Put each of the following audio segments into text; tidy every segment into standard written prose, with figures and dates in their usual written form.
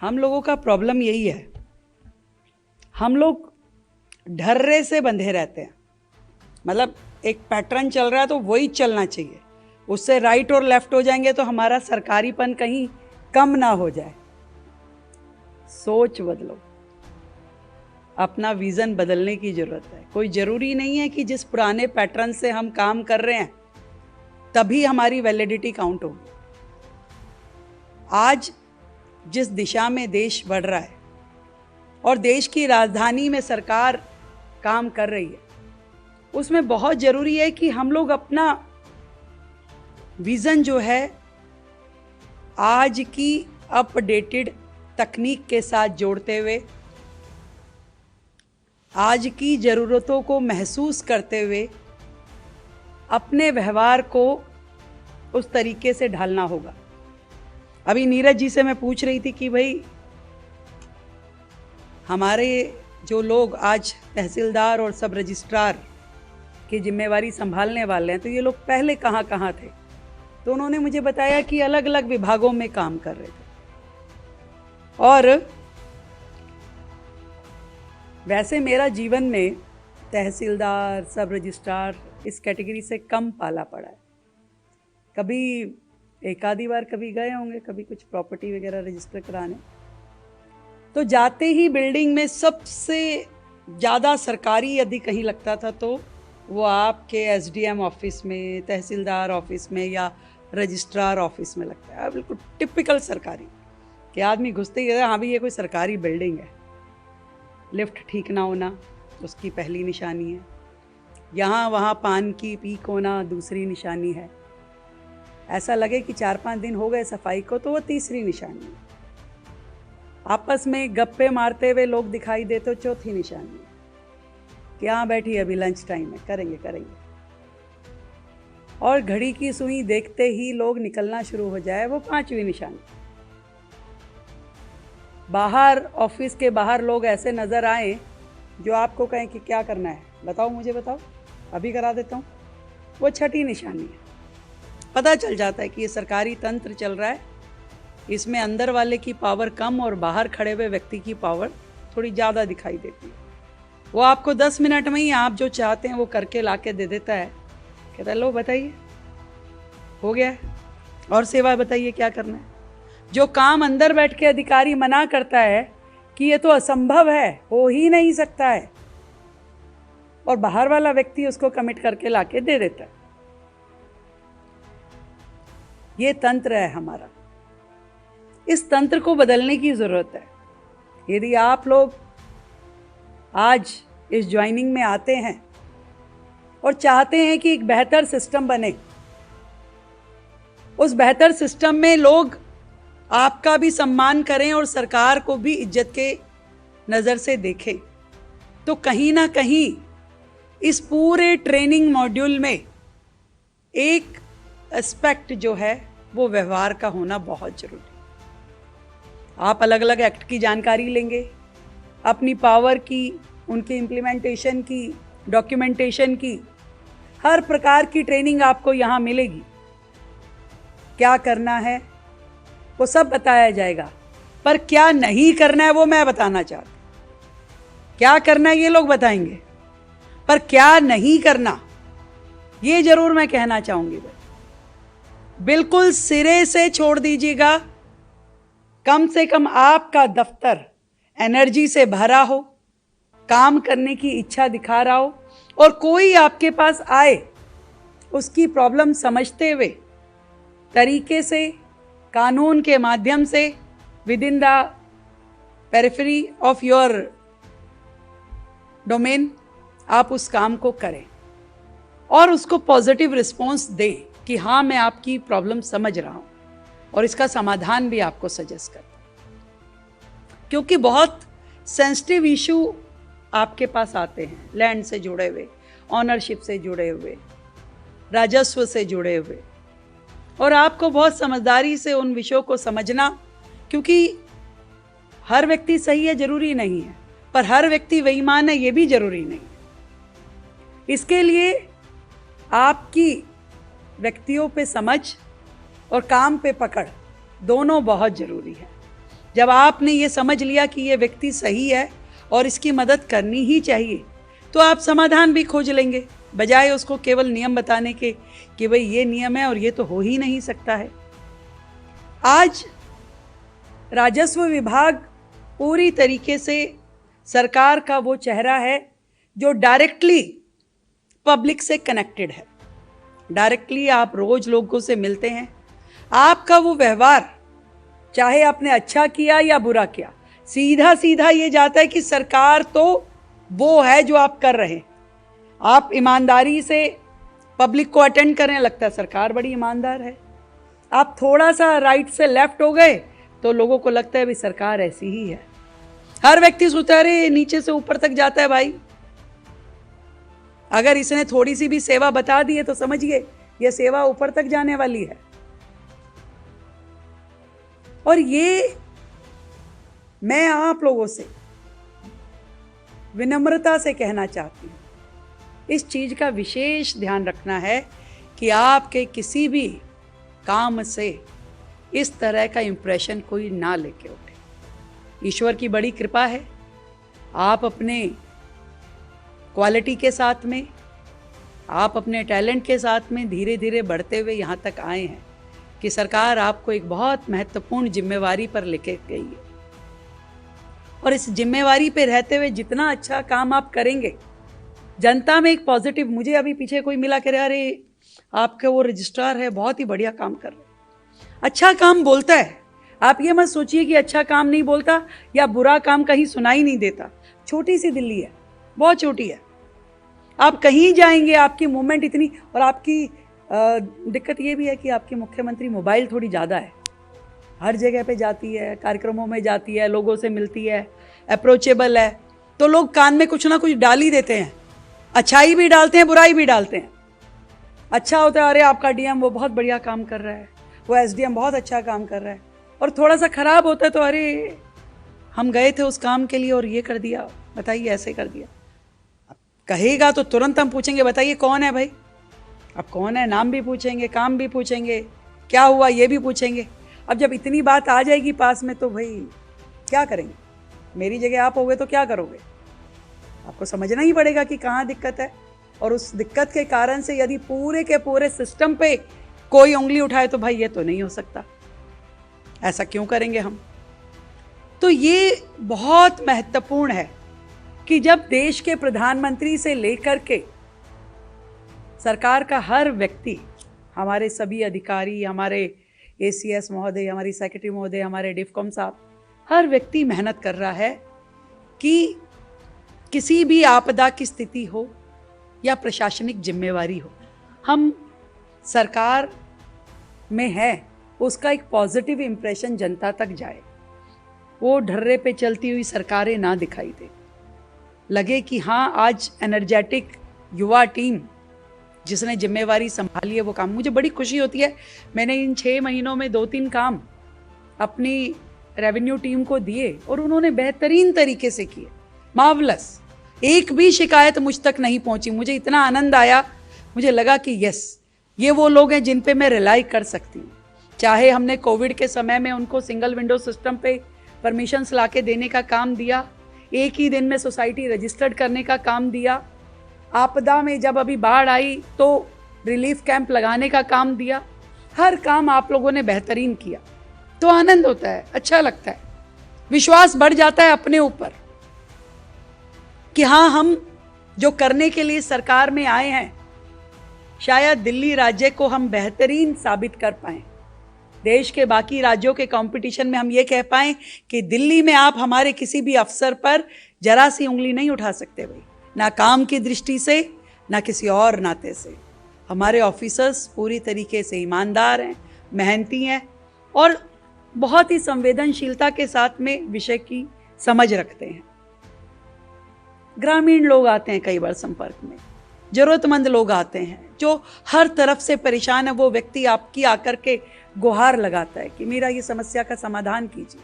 हम लोगों का प्रॉब्लम यही है, हम लोग ढर्रे से बंधे रहते हैं। मतलब एक पैटर्न चल रहा है तो वही चलना चाहिए, उससे राइट और लेफ्ट हो जाएंगे तो हमारा सरकारीपन कहीं कम ना हो जाए। सोच बदलो, अपना विज़न बदलने की ज़रूरत है। कोई ज़रूरी नहीं है कि जिस पुराने पैटर्न से हम काम कर रहे हैं तभी हमारी वैलिडिटी काउंट होगी। आज जिस दिशा में देश बढ़ रहा है और देश की राजधानी में सरकार काम कर रही है, उसमें बहुत ज़रूरी है कि हम लोग अपना विज़न जो है आज की अपडेटेड तकनीक के साथ जोड़ते हुए, आज की ज़रूरतों को महसूस करते हुए अपने व्यवहार को उस तरीके से ढालना होगा। अभी नीरज जी से मैं पूछ रही थी कि भाई हमारे जो लोग आज तहसीलदार और सब रजिस्ट्रार की जिम्मेवारी संभालने वाले हैं, तो ये लोग पहले कहाँ कहाँ थे। तो उन्होंने मुझे बताया कि अलग अलग विभागों में काम कर रहे थे और वैसे मेरा जीवन में तहसीलदार सब रजिस्ट्रार इस कैटेगरी से कम पाला पड़ा है। कभी एक आधी बार कभी गए होंगे, कभी कुछ प्रॉपर्टी वगैरह रजिस्टर कराने, तो जाते ही बिल्डिंग में सबसे ज़्यादा सरकारी यदि कहीं लगता था तो वो आपके एसडीएम ऑफिस में, तहसीलदार ऑफिस में या रजिस्ट्रार ऑफिस में लगता है। बिल्कुल टिपिकल सरकारी कि आदमी घुसते ही हाँ भी ये कोई सरकारी बिल्डिंग है। लिफ्ट ठीक ना होना उसकी पहली निशानी है, यहाँ वहाँ पान की पीक होना दूसरी निशानी है, ऐसा लगे कि 4-5 दिन हो गए सफाई को तो वो तीसरी निशानी है, आपस में गप्पे मारते हुए लोग दिखाई दे तो चौथी निशानी है कि हाँ बैठी अभी लंच टाइम है, करेंगे, और घड़ी की सुई देखते ही लोग निकलना शुरू हो जाए, वो 5वीं निशानी। बाहर ऑफिस के बाहर लोग ऐसे नज़र आए जो आपको कहें कि क्या करना है, बताओ मुझे बताओ, अभी करा देता हूँ, वो 6ठी निशानी है। पता चल जाता है कि ये सरकारी तंत्र चल रहा है, इसमें अंदर वाले की पावर कम और बाहर खड़े हुए व्यक्ति की पावर थोड़ी ज़्यादा दिखाई देती है। वो आपको 10 मिनट में ही आप जो चाहते हैं वो करके ला के दे देता है, कहता है लो बताइए हो गया है, और सेवा बताइए क्या करना है। जो काम अंदर बैठ के अधिकारी मना करता है कि ये तो असंभव है, हो ही नहीं सकता है, और बाहर वाला व्यक्ति उसको कमिट करके लाके दे देता है। ये तंत्र है हमारा, इस तंत्र को बदलने की ज़रूरत है। यदि आप लोग आज इस ज्वाइनिंग में आते हैं और चाहते हैं कि एक बेहतर सिस्टम बने, उस बेहतर सिस्टम में लोग आपका भी सम्मान करें और सरकार को भी इज्जत के नज़र से देखें, तो कहीं ना कहीं इस पूरे ट्रेनिंग मॉड्यूल में एक एस्पेक्ट जो है वो व्यवहार का होना बहुत ज़रूरी है। आप अलग अलग एक्ट की जानकारी लेंगे, अपनी पावर की, उनकी इम्प्लीमेंटेशन की, डॉक्यूमेंटेशन की, हर प्रकार की ट्रेनिंग आपको यहाँ मिलेगी। क्या करना है वो सब बताया जाएगा, पर क्या नहीं करना है वो मैं बताना चाहता हूँ। क्या करना है ये लोग बताएंगे, पर क्या नहीं करना ये जरूर मैं कहना चाहूँगी। बिल्कुल सिरे से छोड़ दीजिएगा। कम से कम आपका दफ्तर एनर्जी से भरा हो, काम करने की इच्छा दिखा रहा हो, और कोई आपके पास आए उसकी प्रॉब्लम समझते हुए तरीके से, कानून के माध्यम से, with in the periphery of your domain आप उस काम को करें और उसको पॉजिटिव रिस्पॉन्स दें कि हाँ मैं आपकी प्रॉब्लम समझ रहा हूँ और इसका समाधान भी आपको सजेस्ट करता हूँ। क्योंकि बहुत सेंसिटिव इशू आपके पास आते हैं, लैंड से जुड़े हुए, ऑनरशिप से जुड़े हुए, राजस्व से जुड़े हुए, और आपको बहुत समझदारी से उन विषयों को समझना, क्योंकि हर व्यक्ति सही है जरूरी नहीं है, पर हर व्यक्ति बेईमान है ये भी जरूरी नहीं है। इसके लिए आपकी व्यक्तियों पे समझ और काम पे पकड़ दोनों बहुत ज़रूरी है। जब आपने ये समझ लिया कि ये व्यक्ति सही है और इसकी मदद करनी ही चाहिए, तो आप समाधान भी खोज लेंगे, बजाय उसको केवल नियम बताने के कि भाई ये नियम है और ये तो हो ही नहीं सकता है। आज राजस्व विभाग पूरी तरीके से सरकार का वो चेहरा है जो डायरेक्टली पब्लिक से कनेक्टेड है। डायरेक्टली आप रोज लोगों से मिलते हैं, आपका वो व्यवहार चाहे आपने अच्छा किया या बुरा किया, सीधा सीधा ये जाता है कि सरकार तो वो है जो आप कर रहे हैं। आप ईमानदारी से पब्लिक को अटेंड करें, लगता है सरकार बड़ी ईमानदार है। आप थोड़ा सा राइट से लेफ्ट हो गए तो लोगों को लगता है भी सरकार ऐसी ही है। हर व्यक्ति सोचता है नीचे से ऊपर तक जाता है भाई, अगर इसने थोड़ी सी भी सेवा बता दी है तो समझिए यह सेवा ऊपर तक जाने वाली है। और ये मैं आप लोगों से विनम्रता से कहना चाहती हूँ, इस चीज का विशेष ध्यान रखना है कि आपके किसी भी काम से इस तरह का इंप्रेशन कोई ना लेके उठे। ईश्वर की बड़ी कृपा है, आप अपने क्वालिटी के साथ में, आप अपने टैलेंट के साथ में धीरे धीरे बढ़ते हुए यहाँ तक आए हैं कि सरकार आपको एक बहुत महत्वपूर्ण जिम्मेवारी पर लेके गई है। और इस जिम्मेवारी पे रहते हुए जितना अच्छा काम आप करेंगे, जनता में एक पॉजिटिव, मुझे अभी पीछे कोई मिला कह रहा है अरे आपके वो रजिस्ट्रार है बहुत ही बढ़िया काम कर रहे, अच्छा काम बोलता है। आप ये मत सोचिए कि अच्छा काम नहीं बोलता या बुरा काम कहीं सुनाई नहीं देता। छोटी सी दिल्ली है, बहुत छोटी है, आप कहीं जाएंगे आपकी मूवमेंट इतनी, और आपकी दिक्कत ये भी है कि आपकी मुख्यमंत्री मोबाइल थोड़ी ज़्यादा है, हर जगह पे जाती है, कार्यक्रमों में जाती है, लोगों से मिलती है, अप्रोचेबल है, तो लोग कान में कुछ ना कुछ डाल ही देते हैं, अच्छाई भी डालते हैं बुराई भी डालते हैं। अच्छा होता है अरे आपका डीएम वो बहुत बढ़िया काम कर रहा है, वो एसडीएम बहुत अच्छा काम कर रहा है, और थोड़ा सा खराब होता है तो अरे हम गए थे उस काम के लिए और ये कर दिया, बताइए ऐसे कर दिया। कहेगा तो तुरंत हम पूछेंगे बताइए कौन है भाई, अब कौन है, नाम भी पूछेंगे, काम भी पूछेंगे, क्या हुआ ये भी पूछेंगे। अब जब इतनी बात आ जाएगी पास में तो भाई क्या करेंगे, मेरी जगह आप होगे तो क्या करोगे, आपको समझना ही पड़ेगा कि कहाँ दिक्कत है। और उस दिक्कत के कारण से यदि पूरे के पूरे सिस्टम पे कोई उंगली उठाए तो भाई ये तो नहीं हो सकता, ऐसा क्यों करेंगे हम। तो ये बहुत महत्वपूर्ण है कि जब देश के प्रधानमंत्री से लेकर के सरकार का हर व्यक्ति, हमारे सभी अधिकारी, हमारे एसीएस महोदय, हमारी सेक्रेटरी महोदय, हमारे डिफकॉम साहब, हर व्यक्ति मेहनत कर रहा है कि किसी भी आपदा की स्थिति हो या प्रशासनिक जिम्मेवारी हो, हम सरकार में है उसका एक पॉजिटिव इंप्रेशन जनता तक जाए, वो ढर्रे पे चलती हुई सरकारें ना दिखाई दे, लगे कि हाँ आज एनर्जेटिक युवा टीम जिसने जिम्मेवारी संभाली है वो काम। मुझे बड़ी खुशी होती है, मैंने इन 6 महीनों में 2-3 काम अपनी रेवेन्यू टीम को दिए और उन्होंने बेहतरीन तरीके से किए, मार्वलस, एक भी शिकायत मुझ तक नहीं पहुंची। मुझे इतना आनंद आया, मुझे लगा कि यस ये वो लोग हैं जिन पे मैं रिलाई कर सकती हूँ। चाहे हमने कोविड के समय में उनको सिंगल विंडो सिस्टम पे परमिशंस लाके देने का काम दिया, एक ही दिन में सोसाइटी रजिस्टर्ड करने का काम दिया, आपदा में जब अभी बाढ़ आई तो रिलीफ कैंप लगाने का काम दिया, हर काम आप लोगों ने बेहतरीन किया। तो आनंद होता है, अच्छा लगता है, विश्वास बढ़ जाता है अपने ऊपर कि हाँ हम जो करने के लिए सरकार में आए हैं शायद दिल्ली राज्य को हम बेहतरीन साबित कर पाएं, देश के बाकी राज्यों के कंपटीशन में हम ये कह पाएं कि दिल्ली में आप हमारे किसी भी अफसर पर जरा सी उंगली नहीं उठा सकते भाई, ना काम की दृष्टि से ना किसी और नाते से। हमारे ऑफिसर्स पूरी तरीके से ईमानदार हैं, मेहनती हैं और बहुत ही संवेदनशीलता के साथ में विषय की समझ रखते हैं। ग्रामीण लोग आते हैं कई बार संपर्क में, जरूरतमंद लोग आते हैं जो हर तरफ से परेशान है, वो व्यक्ति आपकी आकर के गुहार लगाता है कि मेरा ये समस्या का समाधान कीजिए।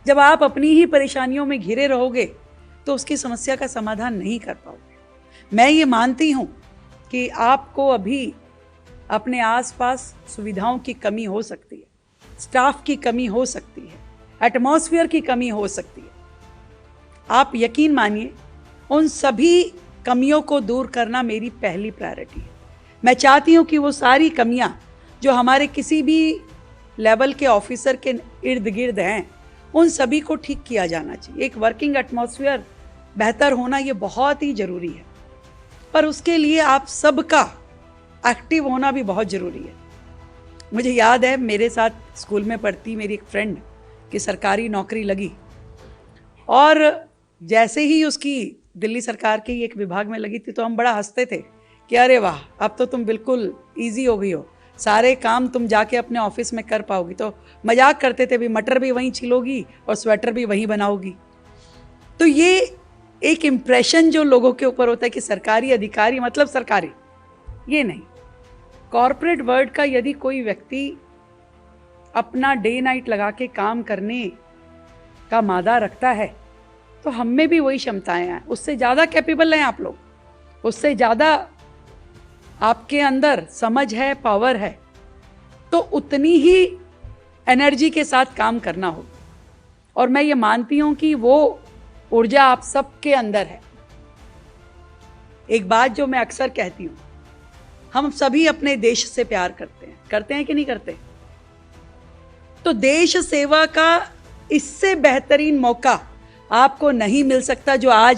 जब आप अपनी ही परेशानियों में घिरे रहोगे तो उसकी समस्या का समाधान नहीं कर पाओगे। मैं ये मानती हूँ कि आपको अभी अपने आसपास सुविधाओं की कमी हो सकती है, स्टाफ की कमी हो सकती है, एटमॉस्फेयर की कमी हो सकती है। आप यकीन मानिए, उन सभी कमियों को दूर करना मेरी पहली प्रायोरिटी है। मैं चाहती हूँ कि वो सारी कमियाँ जो हमारे किसी भी लेवल के ऑफिसर के इर्द गिर्द हैं, उन सभी को ठीक किया जाना चाहिए। एक वर्किंग एटमॉस्फेयर बेहतर होना ये बहुत ही ज़रूरी है, पर उसके लिए आप सबका एक्टिव होना भी बहुत ज़रूरी है। मुझे याद है, मेरे साथ स्कूल में पढ़ती मेरी एक फ्रेंड की सरकारी नौकरी लगी, और जैसे ही उसकी दिल्ली सरकार के एक विभाग में लगी थी तो हम बड़ा हंसते थे कि अरे वाह, अब तो तुम बिल्कुल ईजी हो गई हो, सारे काम तुम जाके अपने ऑफिस में कर पाओगी। तो मजाक करते थे, भी मटर भी वहीं छिलोगी और स्वेटर भी वहीं बनाओगी। तो ये एक इम्प्रेशन जो लोगों के ऊपर होता है कि सरकारी अधिकारी मतलब सरकारी, ये नहीं। कॉर्पोरेट वर्ल्ड का यदि कोई व्यक्ति अपना डे नाइट लगा के काम करने का मादा रखता है तो हम में भी वही क्षमताएं हैं। उससे ज़्यादा कैपेबल हैं आप लोग, उससे ज़्यादा आपके अंदर समझ है, पावर है, तो उतनी ही एनर्जी के साथ काम करना होगा। और मैं ये मानती हूँ कि वो ऊर्जा आप सबके अंदर है। एक बात जो मैं अक्सर कहती हूँ, हम सभी अपने देश से प्यार करते हैं कि नहीं करते? तो देश सेवा का इससे बेहतरीन मौका आपको नहीं मिल सकता जो आज